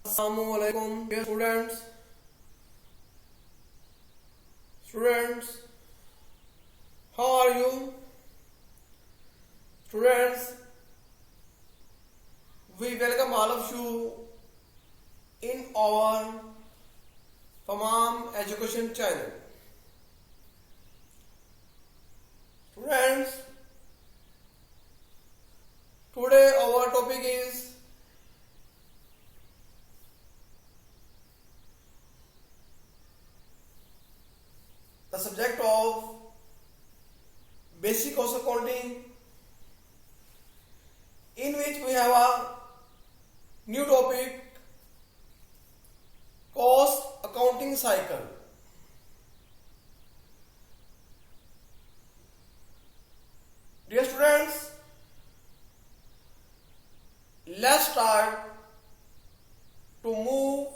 Assalamualaikum, dear students. Students, how are you? Students, we welcome all of you in our Tamam Education channel. Students, today our topic is the subject of basic cost accounting, in which we have a new topic, cost accounting cycle. Dear students, let's start to move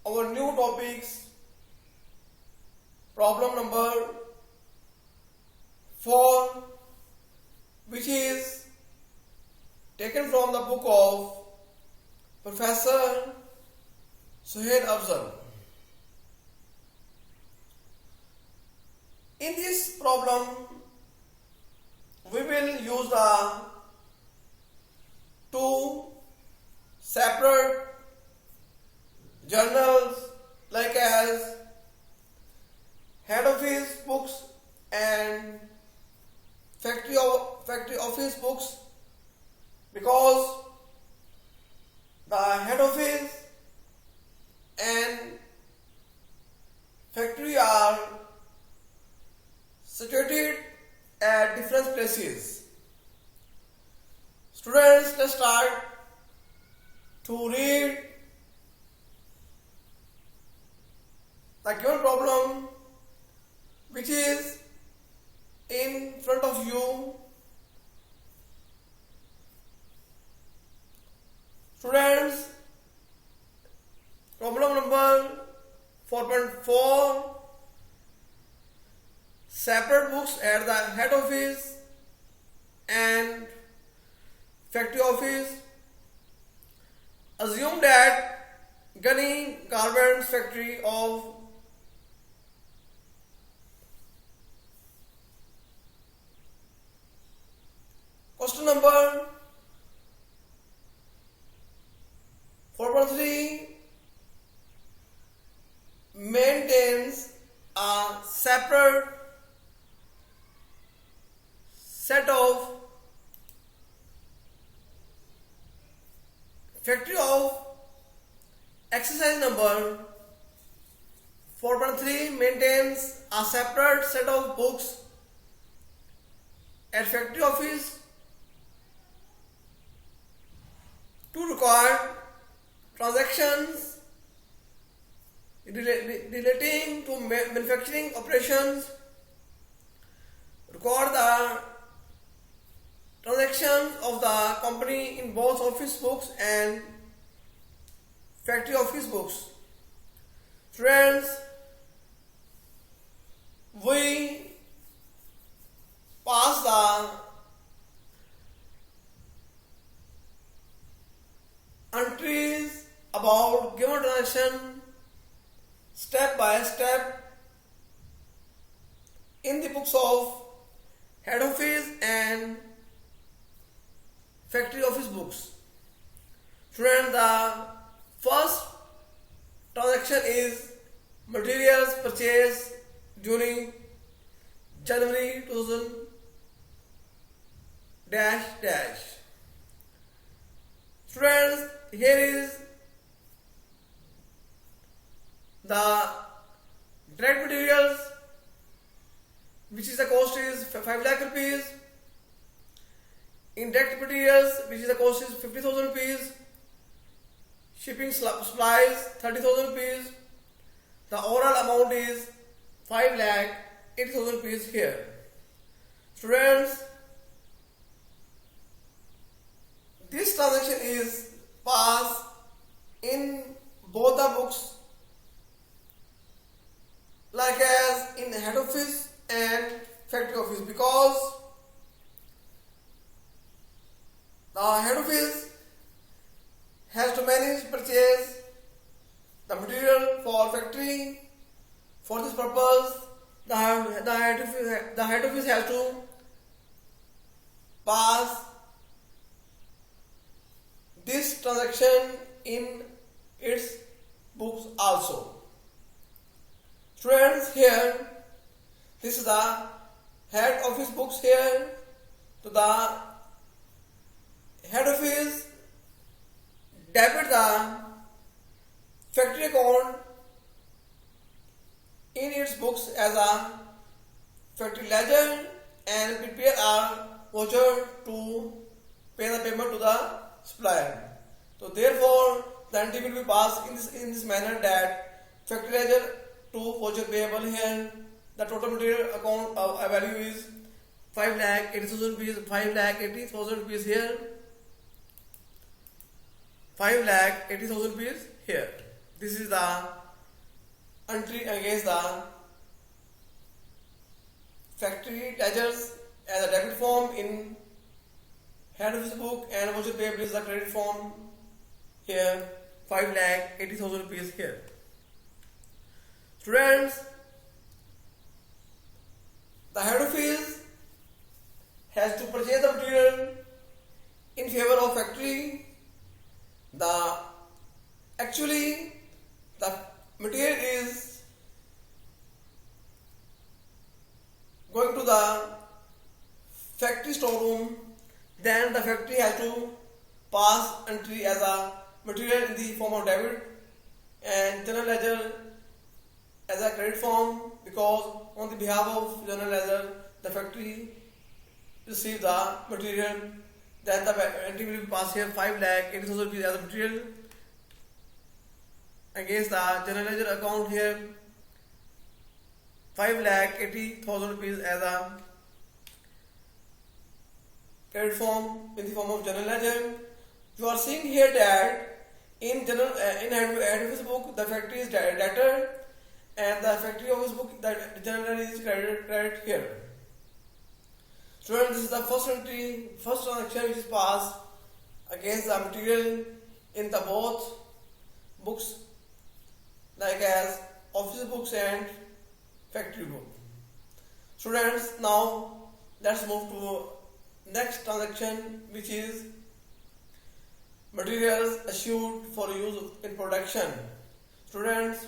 our new topics. Problem number 4, which is taken from the book of Professor Suhail Afzal. In this problem, we will use the two separate journals like as head office books and factory office books, because the head office and factory are situated at different places. Students, let's start to read the given problem, which is in front of you. Students, problem number 4.4, separate books at the head office and factory office. Assume that Gunny Garments factory of question number 4.3 maintains a separate set of factory of exercise number 4.3 maintains a separate set of books at factory office to record transactions relating to manufacturing operations, record the transactions of the company in both office books and factory office books. Friends, we pass the entries about given transaction step by step in the books of head office and factory office books. Friends, the first transaction is materials purchased during January 2000 dash. Friends, here is the direct materials, which is the cost is 5 lakh rupees. Indirect materials, which is the cost is 50,000 rupees. Shipping supplies 30,000 rupees. The overall amount is 5 lakh 80,000 rupees here. Students, this transaction is passed in both the books, like as in head office and factory office, because the head office has to manage purchase for factory. For this purpose, the head office has to pass this transaction in its books also. Students, here this is the head office books here. So the head office debit the factory account in its books as a factory ledger and prepare a voucher to pay the payment to the supplier. So therefore, the entry will be passed in this manner that factory ledger to voucher payable here. The total material account value is 5,80,000 rupees. 5,80,000 rupees here. 5,80,000 rupees here. This is the entry against the factory ledgers as a debit form in head office book, and voucher payable is the credit form here. 5,80,000 rupees here. Students, the head office has to purchase the material in favor of factory. Actually the material is going to the factory storeroom, then the factory has to pass entry as a material in the form of debit and general ledger as a credit form, because on the behalf of general ledger the factory receive the material. Then the entry will be passed here 5,80,000 rupees as a material against the general ledger account here. 5,80,000 rupees as a credit form in the form of general ledger. You are seeing here that in head office book the factory is debtor and the factory office book the general ledger is credit here. Students, this is the first transaction which is passed against the material in the both books, like as office books and factory book. Students, now let's move to next transaction, which is materials issued for use in production. Students,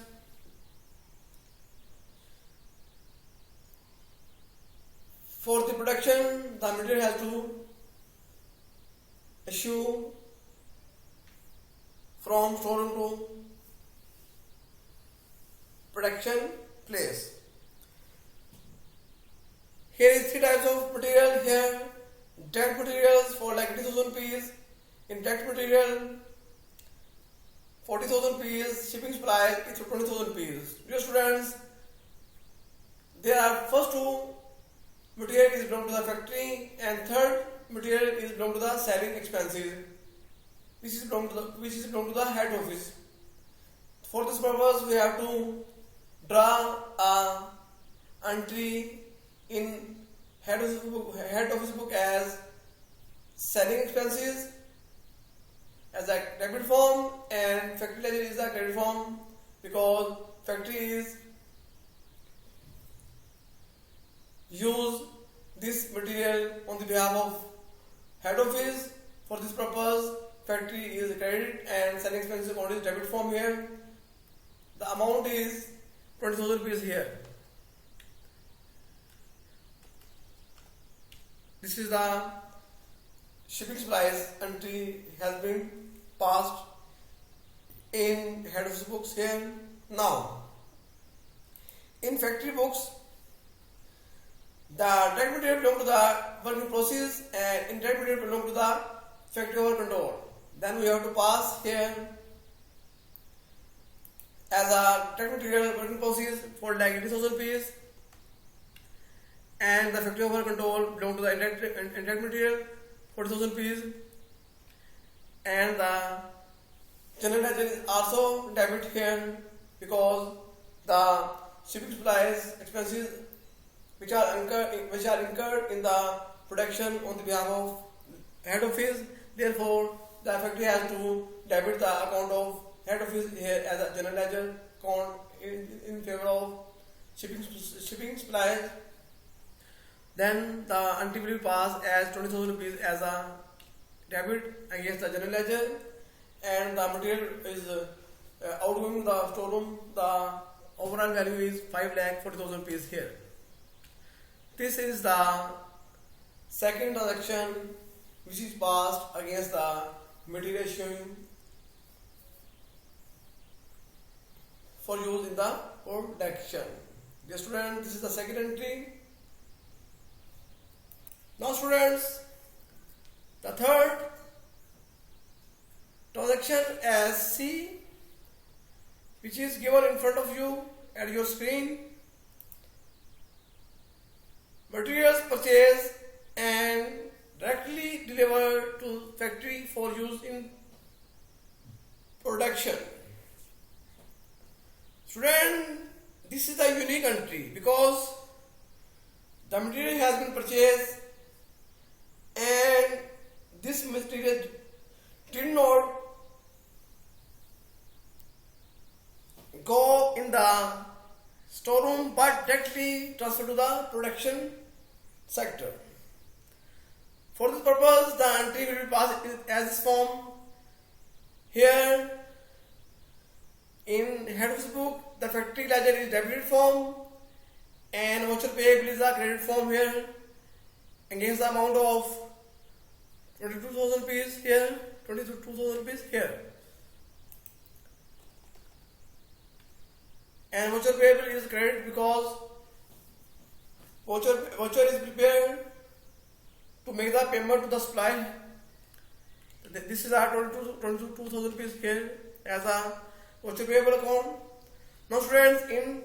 for the production, the material has to issue from storeroom to production place. Here is three types of material here. Direct materials for like 80,000 rupees. Indirect material 40,000 rupees. Shipping supplies is 20,000 rupees. Dear students, there are first two material is belong to the factory and third material is belong to the selling expenses, which is belong to the head office. For this purpose, we have to draw a entry in head office book as selling expenses as a debit form and factory ledger is a credit form, because factory is use this material on the behalf of head office. For this purpose, factory is credit and selling expenses account is debit form here. The amount is 20,000 rupees here. This is the shipping supplies entry has been passed in head office books here. Now, in factory books, the direct material belong to the working process and indirect material belong to the factory over control. Then we have to pass here as a direct material working process for like 80,000 rupees, and the factory over control belong to the indirect material 40,000 rupees, and the general ledger is also debit here, because the shipping supplies expenses which are incurred in the production on the behalf of head office. Therefore, the factory has to debit the account of head office here as a general ledger account in favor of shipping supplies. Then the entry will be passed as 20,000 rupees as a debit against the general ledger, and the material is outgoing the storeroom. The overall value is 5,40,000 rupees here. This is the second transaction which is passed against the material showing for use in the production. Dear students, this is the second entry. Now students, the third transaction as C, which is given in front of you at your screen. Materials purchased and directly delivered to factory for use in production. Student, this is a unique entry because the material has been purchased and this material did not go in the storeroom but directly transferred to the production sector. For this purpose, the entry will be passed as this form. Here in head office book, the factory ledger is debited form and voucher payable is a credit form here against the amount of 22,000 rupees here, 22,000 rupees here. And voucher payable is credit because voucher is prepared to make the payment to the supply. This is our 22,000 rupees here as a voucher payable account. Now students, in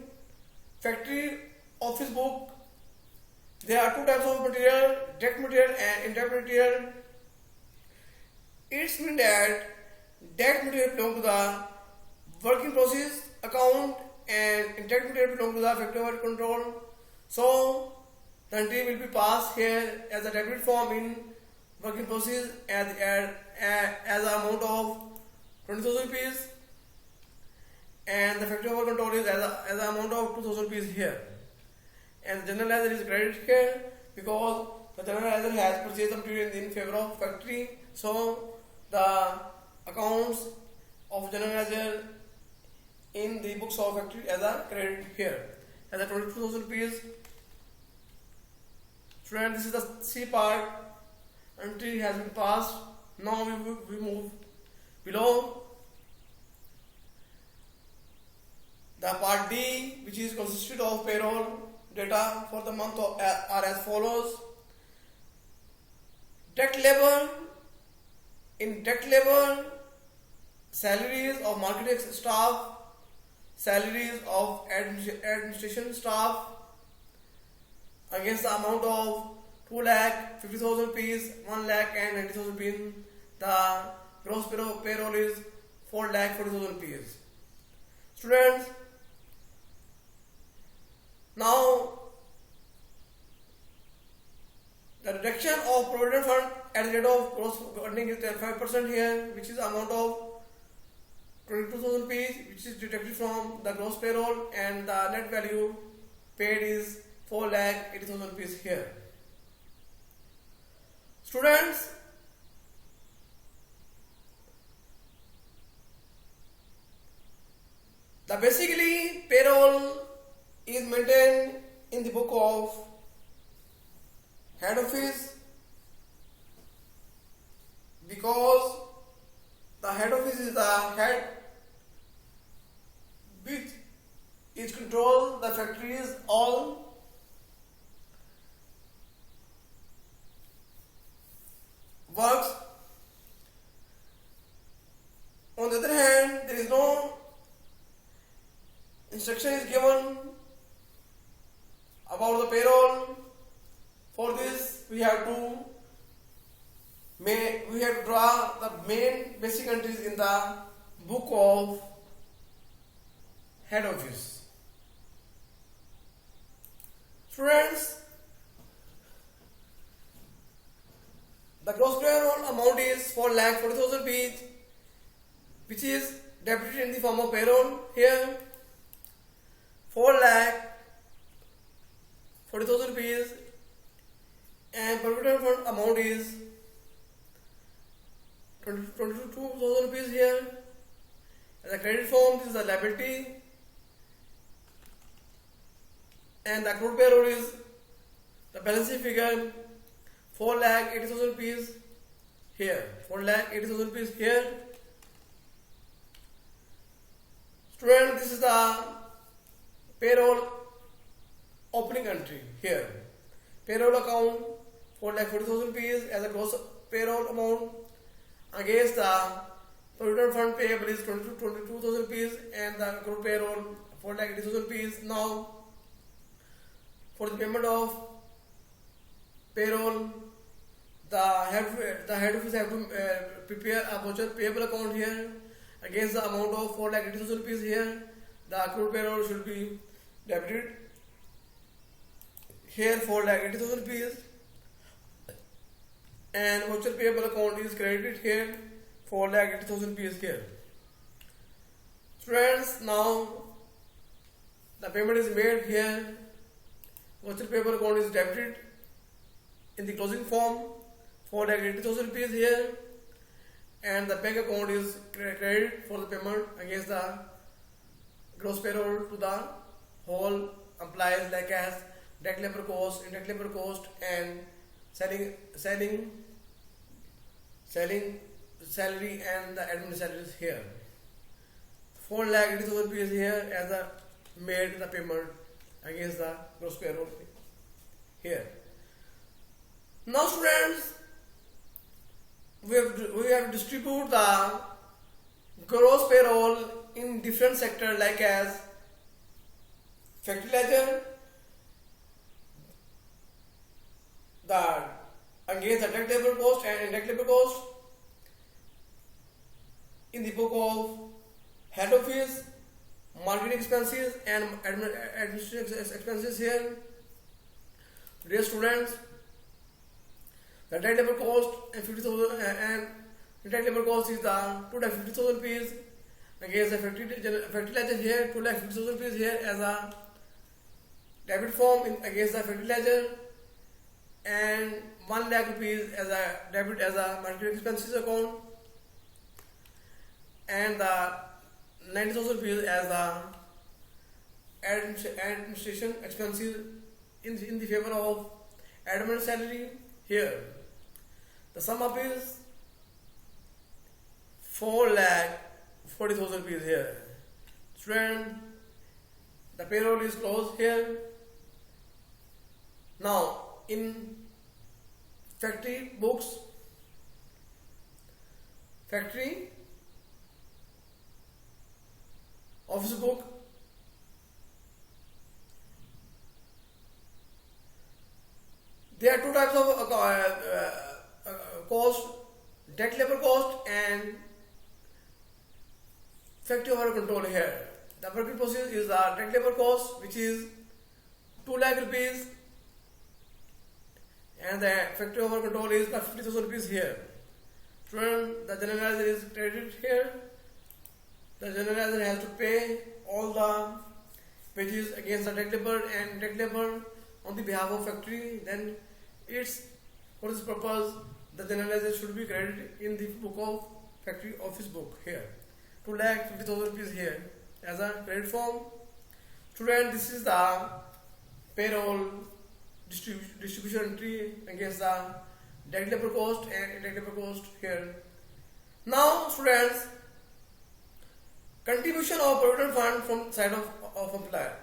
factory office book, there are two types of material, direct material and indirect material. It means that direct material belongs to the work in process account and indirect material belongs to the factory overhead control. So the entry will be passed here as a debit form in work in process as an amount of 20,000 rupees, and the factory overhead control is as an amount of 2,000 rupees here. And the general ledger is credited here because the general ledger has purchased the material in favor of factory. So the accounts of general ledger in the books of factory as a credit here as a 22,000 rupees. Student, this is the C part. Entry has been passed. Now we move below. The part D, which is consisted of payroll data for the month of, are as follows. Direct labor. In direct labor, salaries of marketing staff, salaries of administration staff against the amount of 2,50,000 rupees, 1,90,000 rupees. The gross payroll is 4,40,000 rupees. Students, now the reduction of provident fund at the rate of gross earning is 5% here, which is amount of 22,000 rupees, which is deducted from the gross payroll, and the net value paid is 4,80,000 rupees here. Students, the basically payroll is maintained in the book of head office because the head office is the head which is control the factories all. Works. On the other hand, there is no instruction is given about the payroll. For this, we have to draw the main basic entries in the book of head office. Students, the gross payroll amount is 4,40,000 rupees, which is debited in the form of payroll here. 4,40,000 rupees, and provident fund amount is 22,000 rupees here. As a credit form, this is a liability, and the accrued payroll is the balancing figure 4,80,000 rupees here. 4,80,000 rupees here. Student, this is the payroll opening entry here. Payroll account 4,40,000 rupees as a gross payroll amount against the provident fund payable is 22,000 rupees and the accrued payroll 4,80,000 rupees. Now, for the payment of payroll, the head office have to prepare a voucher payable account here against the amount of 4,80,000 rupees here. The accrued payroll should be debited here 4,80,000 rupees, and voucher payable account is credited here 4,80,000 rupees here. Friends, now the payment is made here. Voucher payable account is debited in the closing form 4,80,000 rupees here, and the bank account is credited for the payment against the gross payroll to the whole employees, like as direct labor cost, indirect labor cost, and selling salary and the admin salaries here. 4,80,000 rupees here as a made the payment against the gross payroll here. Now, students, we have distributed the gross payroll in different sectors, like as factory ledger, the against the direct labor cost and indirect labor cost, in the book of head office, marketing expenses and administrative expenses here. Dear students, the direct labor cost and 50,000 and indirect labor cost is the 2,50,000 rupees against the factory ledger here, 2,50,000 rupees here as a debit form against the factory ledger, and 1 lakh rupees as a debit as a marketing expenses account, and the 90,000 rupees as the administration expenses in the favor of admin salary here. The sum up is 4,40,000 rupees here. Student, the payroll is closed here. Now, in factory books, factory office book, there are two types of cost: direct labor cost and factory overhead control here. The working process is the direct labor cost, which is 2 lakh rupees, and the factory overhead control is 50,000 rupees here. Student, the generalizer is credited here. The generalizer has to pay all the wages against the direct labor and direct labor on the behalf of factory. Then it's for this purpose the generalizer should be credited in the book of factory office book here. 2,50,000 rupees here as a credit form. Student, this is the payroll distribution entry against the direct labor cost and indirect labor cost here. Now, students, contribution of provident fund from side of employer.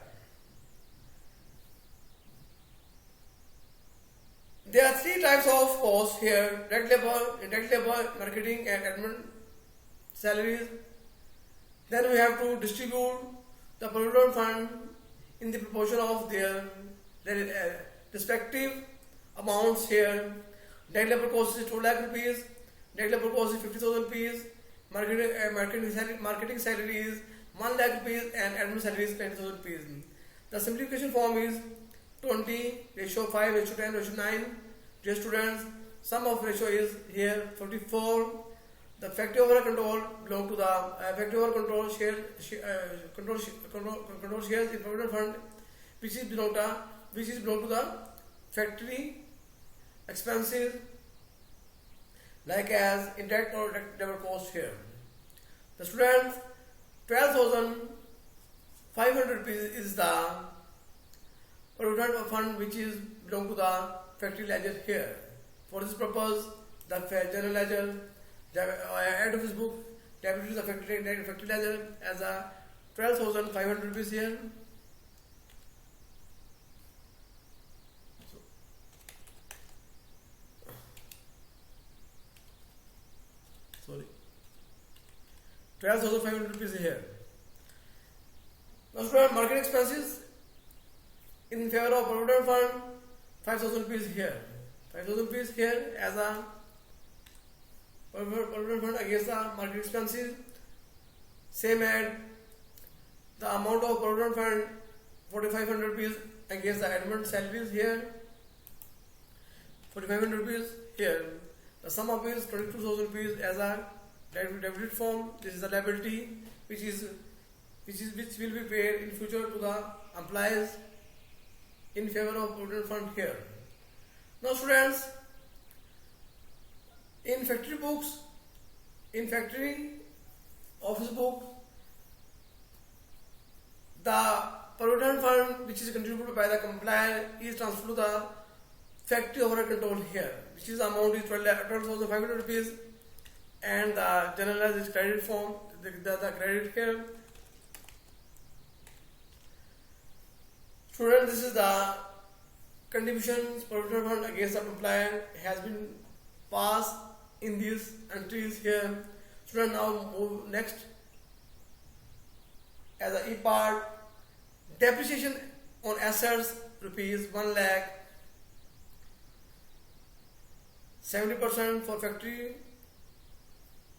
There are three types of costs here: direct labor, indirect labor, marketing and admin salaries. Then we have to distribute the provident fund in the proportion of their respective amounts here. Direct labor cost is 2 lakh rupees, direct labor cost is 50,000 rupees, marketing salary is 1 lakh rupees, and admin salary is 20,000 rupees. The simplification form is 20:5:10:9. Dear students, sum of ratio is here 44. the factory overhead control belong to the factory overhead control control shares in provident fund, which is belong to the factory expenses like as indirect or direct labor cost here. The students, 12,500 rupees is the provident fund which is belong to the factory ledger here. For this purpose, the general ledger, head office book, debited to the factory ledger as a 12,500 rupees here. Sorry, 12,500 rupees here. Now, student, market expenses in favor of provident fund, 5,000 rupees here. 5,000 rupees here as a provident fund against the market expenses. Same as the amount of provident fund, 4,500 rupees against the admin salaries here. 4,500 rupees here. The sum of is 22,000 rupees as a debited form. This is the liability which will be paid in future to the employees in favor of provident fund here. Now, students, in factory books, in factory office book, the provident fund which is contributed by the employer is transferred to the factory overhead control here, which is amount is 12,500 rupees, and the general is credit form, the credit here. Students, this is the contributions provident fund against the employer has been passed in these entries here. Student, now move next as a E part, depreciation on assets rupees 1 lakh, 70% for factory,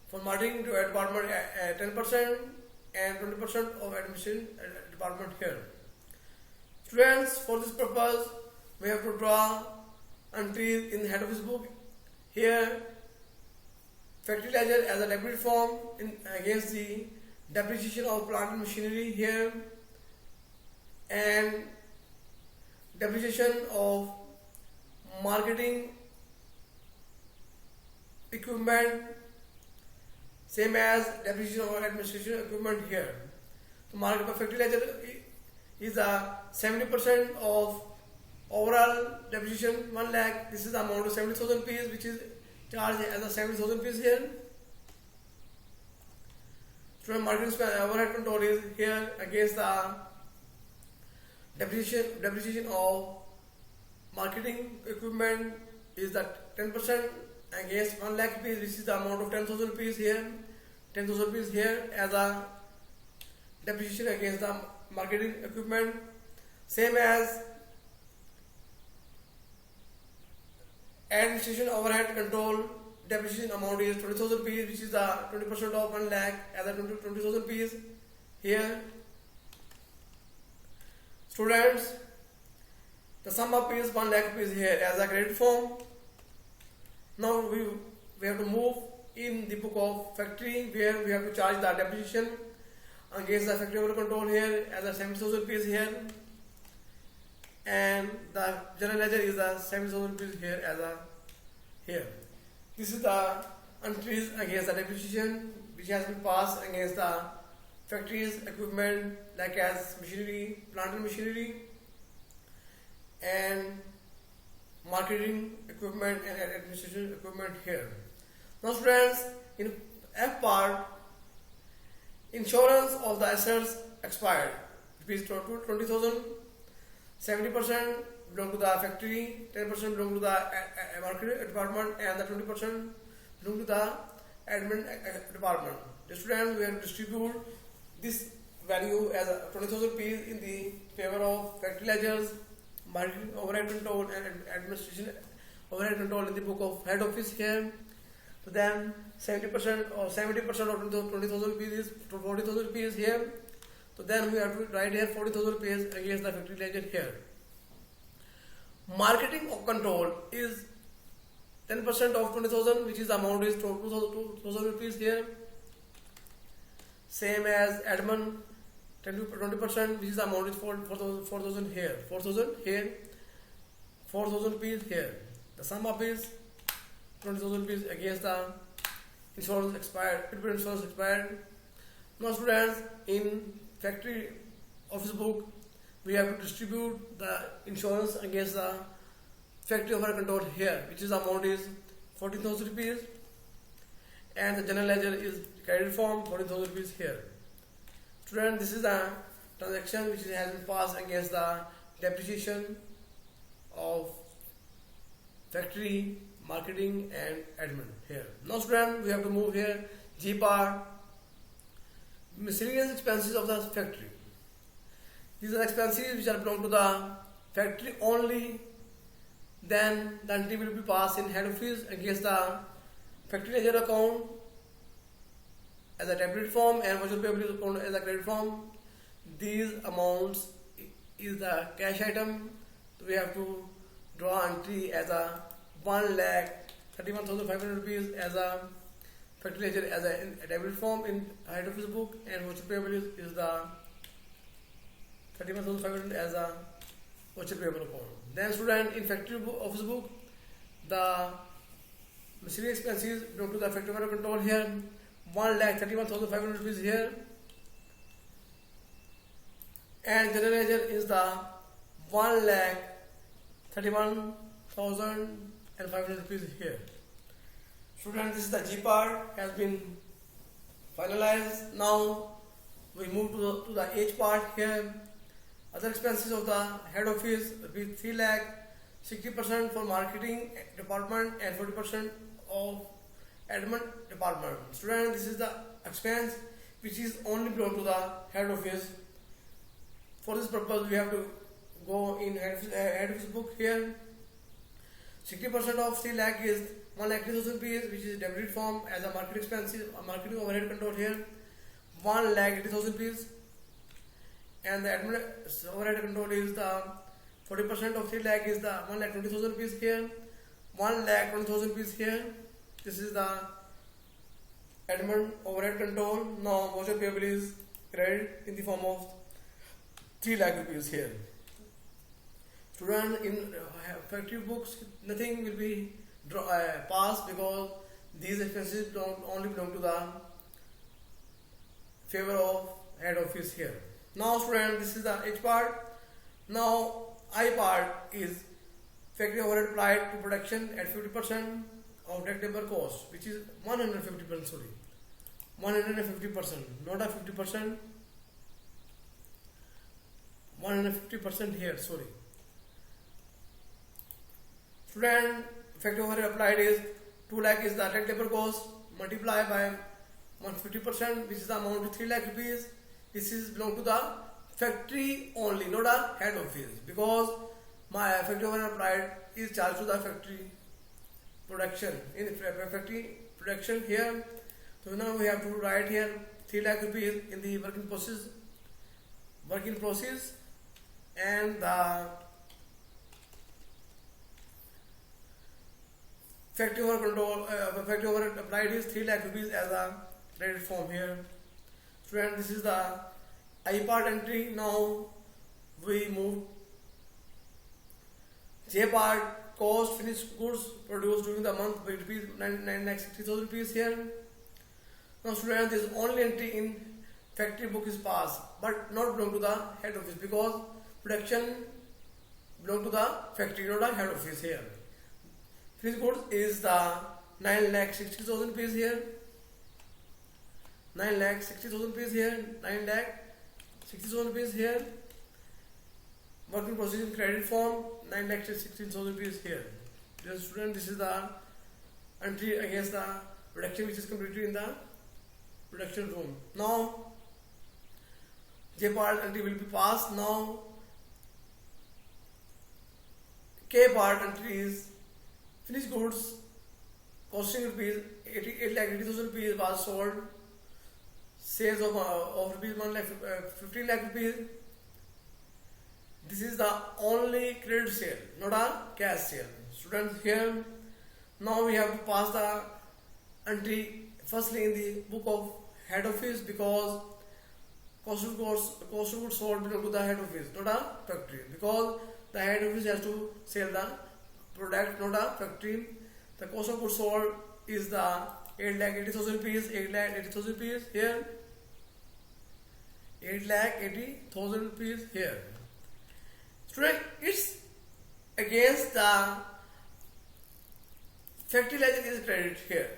for marketing department 10%, and 20% of administration department here. Students, for this purpose, we have to draw entries in the head office book. Here, factory ledger as a debit form against the depreciation of plant and machinery here, and depreciation of marketing equipment, same as depreciation of administration equipment here. So, market factory ledger is a 70% of overall depreciation 1 lakh. This is the amount of 70,000 rupees which is charged as a 70,000 rupees here. Student, marketing overhead control is here against the depreciation of marketing equipment is that 10% against 1 lakh rupees, which is the amount of 10,000 rupees here. 10,000 rupees here as a depreciation against the marketing equipment. Same as administration overhead control, depreciation amount is 20,000 rupees, which is the 20% of 1 lakh as a 20,000 rupees here. Students, the sum up is 1 lakh rupees here as a credit form. Now we have to move in the book of factory where we have to charge the depreciation against the factory overhead control here as a 70,000 rupees here, and the general ledger is a 70,000 rupees here as a here. This is the entries against the depreciation which has been passed against the factories equipment like as machinery, plant and machinery, and marketing equipment and administration equipment here. Now, students, in F part, insurance of the assets expired, rupees 20,000, 70% belong to the factory, 10% belong to the marketing department, and the 20% belong to the admin department. The students will distribute this value as 20,000 rupees in the favor of factory ledgers, marketing overhead control, and administration overhead control in the book of head office here. So then 70% or 70% of 20,000 rupees is 40,000 rupees here. So then we have to write here 40,000 rupees against the factory ledger here. Marketing control is 10% of 20,000, which is the amount is 2,000 rupees here. Same as admin, 20%, which is the amount is 4,000 here. 4,000 here. 4,000 rupees here. The sum up is 20,000 rupees against the insurance expired, prepaid insurance expired. Now students, in factory office book, we have to distribute the insurance against the factory overhead control here, which is amount is 14,000 rupees, and the general ledger is credit form 14,000 rupees here. Student, this is the transaction which has been passed against the depreciation of factory, marketing and admin here. Now student, we have to move here. G part, miscellaneous expenses of the factory. These are expenses which are belong to the factory only. Then the entry will be passed in head office against the factory ledger account as a debit form and voucher payable account as a credit form. These amounts is the cash item. So we have to draw entry as a 1,31,500 rupees as a factory ledger as a debit form in head office book, and voucher payable is the 31,500 as a voucher payable account. Then student, in factory office book, the miscellaneous expenses belong to the factory overhead control here. 1,31,500 rupees here, and general ledger is the 1,31,500 rupees here. Student, this is the G part has been finalized. Now we move to the H part here. Other expenses of the head office will be 3 lakh, 60% for marketing department and 40% of admin department. Student, this is the expense which is only belong to the head office. For this purpose, we have to go in head office book here. 60% of 3 lakh is 1,80,000 rupees, which is debited form as a marketing expenses, marketing overhead control here. 1,80,000 rupees, and the admin overhead control is the 40% of 3 lakh is the 1,20,000 rupees here. 1,20,000 rupees here. This is the admin overhead control. Now voucher payable is credit in the form of 3 lakh rupees here. Student, in factory books, nothing will be passed because these expenses only belong to the favor of head office here. Now student, this is the H part. Now I part is factory overhead applied to production at 50% of direct labor cost, which is 150%, sorry, 150%, not a 50%, 150% here, sorry. Student, factory overhead applied is 2 lakh is the direct labor cost, multiplied by 150%, which is the amount of 3 lakh rupees. This is belong to the factory only, not a head office, because my factory overhead applied is charged to the factory production, in factory production here. So now we have to write here 3 lakh rupees in the work in process, and the factory overhead applied is 3 lakh rupees as a credit form here. Student, this is the I part entry. Now we move J part, cost finished goods produced during the month by rupees 9,60,000 rupees here. Now student, this only entry in factory book is passed, but not belong to the head office, because production belong to the factory, not the head office here. Finished goods is the 9,60,000 rupees here. 9,60,000 rupees here. 9,60,000 rupees here. Working process in credit form, 9,16,000 rupees here. Dear student, this is the entry against the production which is completed in the production room. Now J part entry will be passed. Now K part entry is finished goods costing rupees 8,80,000 rupees was sold. Sales of rupees 15 lakh rupees. This is the only credit sale, not a cash sale. Students, here Now we have to pass the entry firstly in the book of head office, because cost of goods sold belong to the head office, not a factory, because the head office has to sell the product, not a factory. The cost of goods sold is the 8,80,000 rupees, 8,80,000 rupees here, 8,80,000 rupees here. Student, it's against the factory ledger is credit here,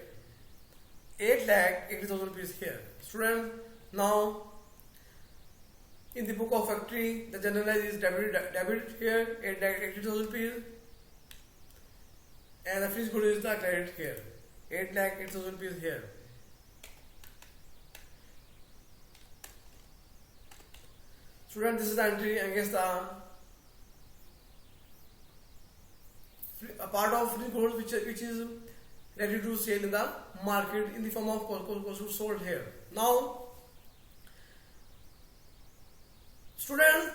8,80,000 rupees here. Student, now in the book of factory, the general ledger is debit here, 8,80,000 rupees, and the finished good is the credit here, 8,80,000 rupees here. Student, this is the entry against the a part of finished goods which is ready to sell in the market in the form of cost of goods sold here. Now, student,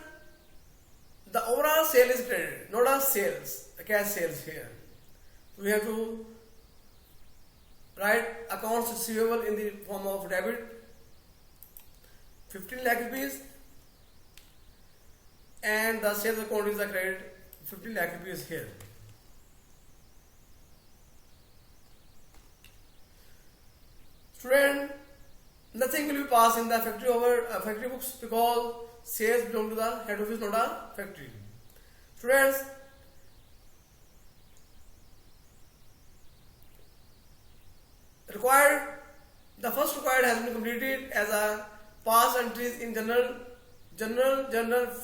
the overall sale is credited, not a sales, a cash sales here. We have to write accounts receivable in the form of debit, 15 lakh rupees, and the sales account is the credit, 15 lakh rupees here. Student, nothing will be passed in the factory books, because sales belong to the head office, not a factory. Students, the first required has been completed as a pass entries in general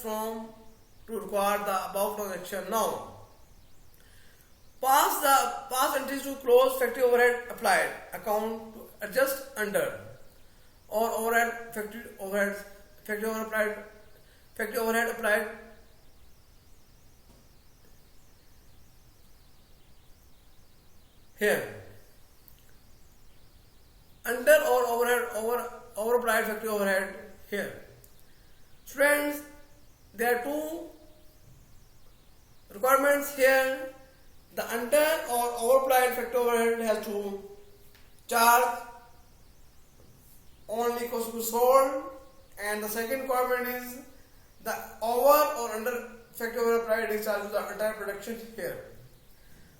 from to require the above transaction. Now, pass entries to close factory overhead applied account to adjust under or overhead factory overhead applied here, under or over applied factory overhead here. Students, there are two requirements here. The under or over applied factory overhead has to charge only cost of goods sold, and the second requirement is the over or under factory overhead applied is charged to the entire production here.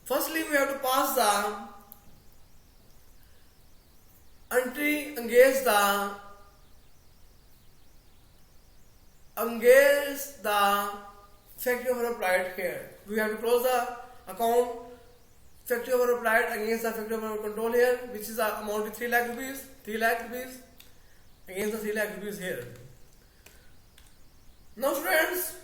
Firstly, we have to pass the entry against the factory overhead applied here. We have to close the account factory overhead applied against the factory overhead control here, which is the amount of 3 lakh rupees against the 3 lakh rupees here. Now, students,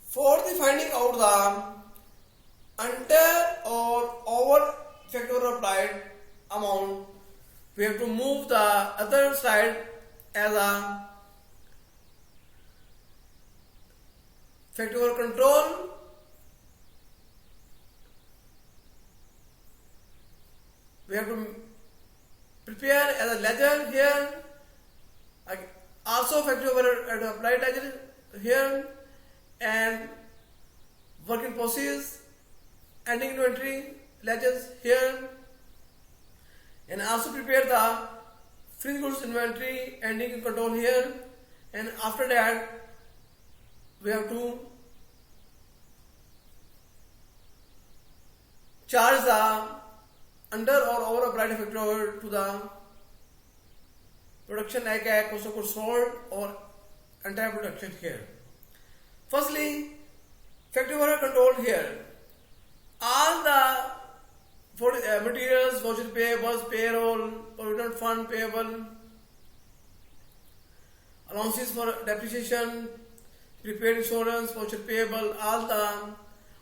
for the finding out the under or over factory overhead applied amount, we have to move the other side as a factory overhead control, we have to prepare as a ledger here, also factory overhead applied ledger here, and work in process ending inventory ledgers here, and also prepare the finished goods inventory ending in control here, and after that we have to charge the under or over applied factory overhead to the production like a cost of goods sold or entire production here. Firstly, factory overhead control here. All the materials, voucher payables, payroll, provident fund payable, allowances for depreciation, prepaid insurance, voucher payable,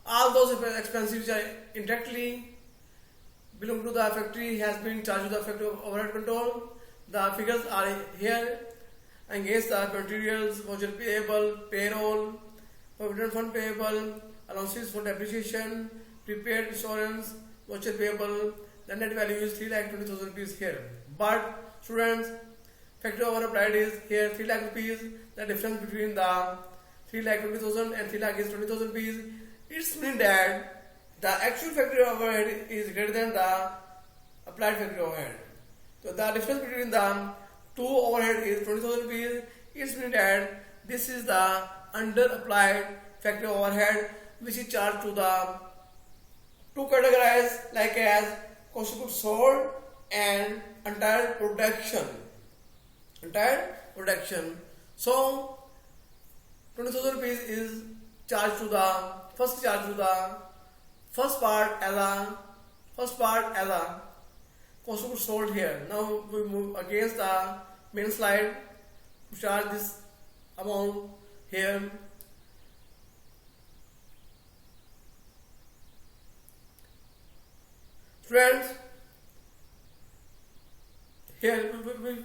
all those expenses which are indirectly belong to the factory has been charged to the factory overhead control. The figures are here against the materials, voucher payable, payroll, provident fund payable, allowances for depreciation, prepaid insurance, voucher payable. The net value is 3,20,000 rupees here. But students, factory overhead applied is here 3 lakh rupees. The difference between the 3,20,000 and 3,20,000 rupees, it's mean that the actual factory overhead is greater than the applied factory overhead. So the difference between the two overhead is 20,000 rupees. It means that this is the under applied factory overhead which is charged to the two categories like as cost of goods sold and entire production. So 20,000 rupees is charged to the first part as a cost of goods sold here. Now we move against the main slide to charge this amount here. Friends, here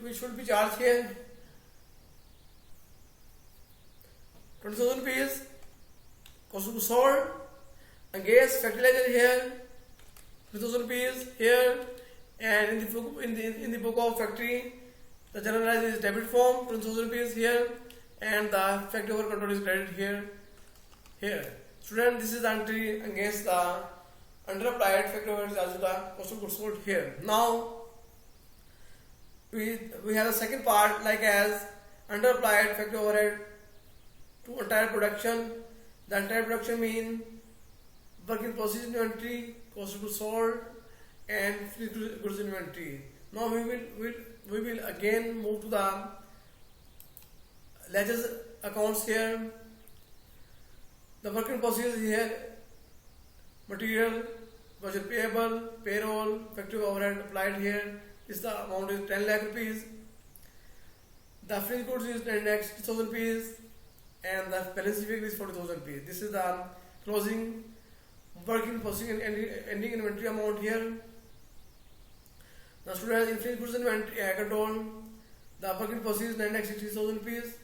we should be charged here 20,000 rupees cost of goods sold against fertilizer here 20,000 rupees here, and in the book of factory the general ledger is debit form 20,000 rupees here, and the factory over control is credit here. Student, this is the entry against the under applied factory overhead charge to the cost of goods sold here. Now we have a second part like as under applied factory overhead to entire production. The entire production mean work in process inventory, cost of goods sold, and finished goods inventory. Now we will again move to the ledger accounts here. The work in process is here: material, budget payable, payroll, factory overhead applied here. This the amount is 10 lakh rupees. The finished goods is 10 lakh 60,000 rupees, and the balance sheet is 40,000 rupees. This is the closing work in process and ending inventory amount here. Now students, in finished goods inventory control, the work in process is 9 lakh 60,000 rupees.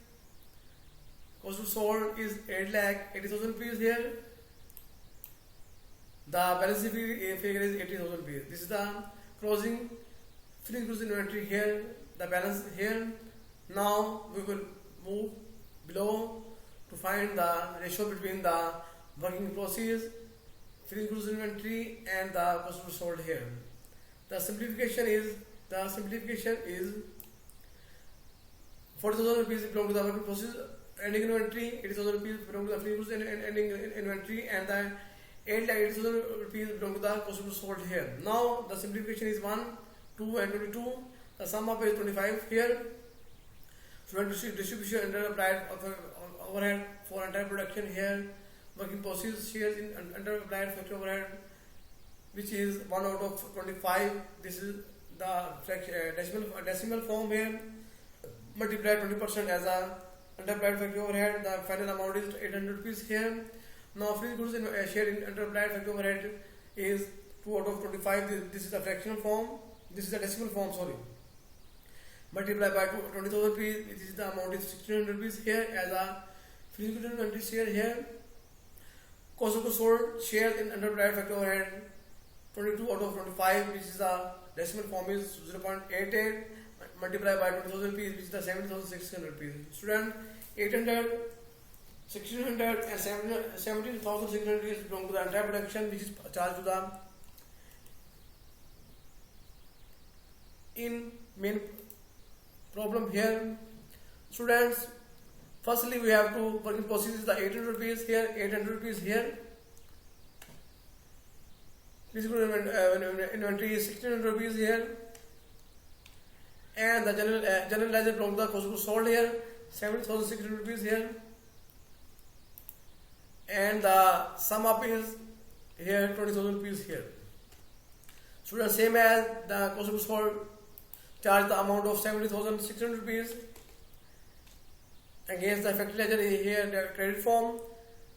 Cost of sold is 8 lakh 80,000 rupees here. The balance sheet figure is 80,000 rupees. This is the closing finished goods inventory here, the balance here. Now we will move below to find the ratio between the working process, finished goods inventory, and the cost of goods sold here. The simplification is 40,000 rupees belong to the working process ending inventory, 80,000 rupees belong to the finished goods ending inventory, and the 8,80,000 rupees belong to the cost of goods sold here. Now the simplification is 1, 2 and 22. The sum up is 25 here. Student distribution under applied overhead for entire production here. Working process shares in under applied factory overhead, which is 1 out of 25. This is the decimal form here. Multiply 20% as a under applied factory overhead. The final amount is 800 rupees here. Now finished goods share in under applied factory overhead is 2 out of 25. This is the fractional form. This is the decimal form, sorry. Multiply by 20,000 rupees, which is the amount is 1,600 rupees here as a finished goods inventory share here. Cost of goods sold share in under applied factory overhead 22 out of 25, which is the decimal form is 0.88. Multiply by 20,000 rupees, which is the 70,600 rupees. Student, 800, 1,600 and 17,600 rupees belong to the entire production, which is charged to the in main problem here. Students, firstly we have to working process is the 800 rupees here, 800 rupees here. Physical inventory is 1,600 rupees here, and the general ledger belongs to the cost of goods sold here, 7,600 rupees here, and the sum up is here 20,000 rupees here. Student, same as the cost of goods sold, charge the amount of 70,600 rupees against the factory ledger here, the credit form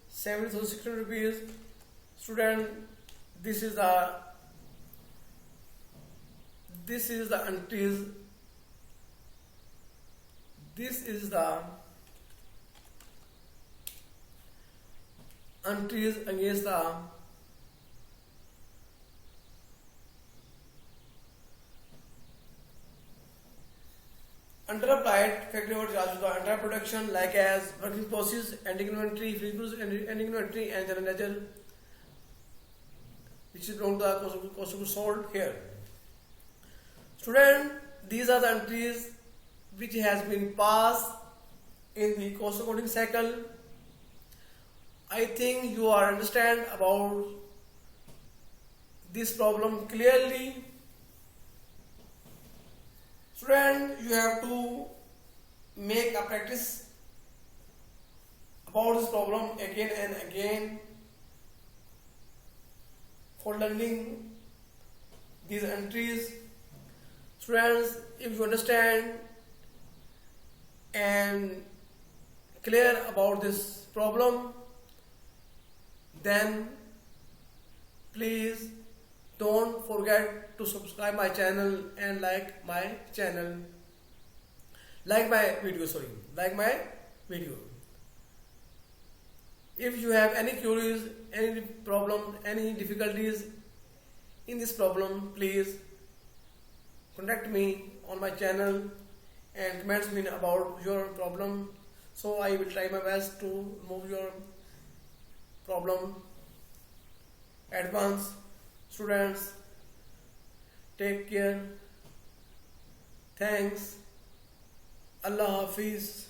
70,600 rupees. Student, this is the entries. This is the entries against the under applied factory overhead charge to the entire production, like as working process, ending inventory, finished goods ending inventory, and general ledger which is belong to the cost of goods sold here. Student, these are the entries which has been passed in the cost accounting cycle. I think you are understand about this problem clearly. Student, you have to make a practice about this problem again and again for learning these entries. Students, if you understand and clear about this problem, then please don't forget to subscribe my channel and like my video. If you have any queries, any problem, any difficulties in this problem, please contact me on my channel and comment me about your problem, so I will try my best to remove your problem. Advance. Students, take care. Thanks. Allah Hafiz.